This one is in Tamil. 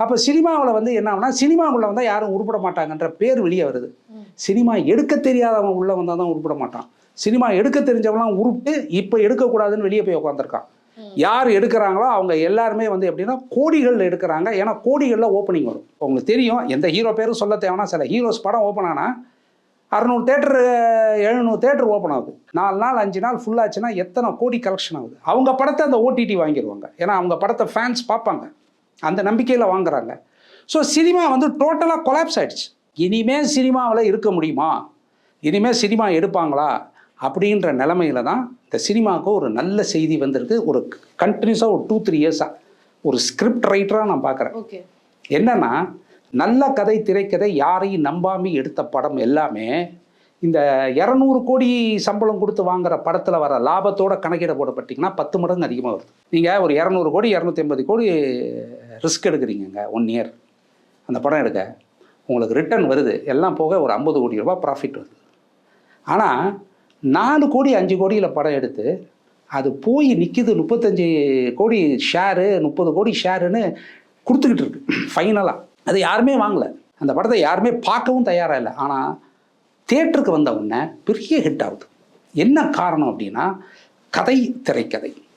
அப்போ சினிமாவில் வந்து என்ன ஆகுனா, சினிமாவுக்குள்ள வந்தால் யாரும் உருப்பட மாட்டாங்கன்ற பேர் வெளியே வருது. சினிமா எடுக்க தெரியாதவன் உள்ளே வந்தால் தான் உருப்பட மாட்டான். சினிமா எடுக்க தெரிஞ்சவங்களாம் உருப்பிட்டு இப்போ எடுக்கக்கூடாதுன்னு வெளியே போய் உட்காந்துருக்கான். யார் எடுக்கிறாங்களோ அவங்க எல்லாருமே வந்து எப்படின்னா கோடிகளில் எடுக்கிறாங்க. ஏன்னா கோடிகளில் ஓப்பனிங் வரும். உங்களுக்கு தெரியும், எந்த ஹீரோ பேரும் சொல்ல தேவைன்னா, சில ஹீரோஸ் படம் ஓப்பன் ஆனால் 600 தேட்டரு 700 தேட்டர் ஓப்பன் ஆகுது. 4 நாள் 5 நாள் ஃபுல்லாச்சுன்னா எத்தனை கோடி கலெக்ஷன் ஆகுது. அவங்க படத்தை அந்த ஓடிடி வாங்கிடுவாங்க. ஏன்னா அவங்க படத்தை ஃபேன்ஸ் பார்ப்பாங்க, அந்த நம்பிக்கையில் வாங்குறாங்க. ஸோ சினிமா வந்து டோட்டலாக கொலாப்ஸ் ஆகிடுச்சு. இனிமேல் சினிமாவில் இருக்க முடியுமா, இனிமேல் சினிமா எடுப்பாங்களா அப்படின்ற நிலைமையில தான் இந்த சினிமாவுக்கு ஒரு நல்ல செய்தி வந்திருக்கு. ஒரு கண்டினியூஸாக ஒரு 2-3 இயர்ஸாக ஒரு ஸ்கிரிப்ட் ரைட்டராக நான் பார்க்குறேன். என்னன்னா, நல்ல கதை திரைக்கதை யாரையும் நம்பாமி எடுத்த படம் எல்லாமே இந்த 200 கோடி சம்பளம் கொடுத்து வாங்குற படத்தில் வர லாபத்தோட கணக்கிட போடப்பட்டிங்கன்னா 10 மடங்கு அதிகமாக வருது. நீங்கள் ஒரு 200 கோடி 250 கோடி ரிஸ்க் எடுக்கிறீங்க 1 இயர் அந்த படம் எடுக்க, உங்களுக்கு ரிட்டர்ன் வருது எல்லாம் போக ஒரு 50 கோடி ரூபாய் ப்ராஃபிட் வருது. ஆனால் 4 கோடி 5 கோடியில் படம் எடுத்து அது போய் நிற்கிது 35 கோடி ஷேரு 30 கோடி ஷேருன்னு கொடுத்துக்கிட்டு இருக்கு. ஃபைனலாக அது யாருமே வாங்கலை, அந்த படத்தை யாருமே பார்க்கவும் தயாராக இல்லை. ஆனால் தியேட்டருக்கு வந்த உடனே பெரிய ஹிட் ஆகுது. என்ன காரணம் அப்படின்னா, கதை, திரைக்கதை.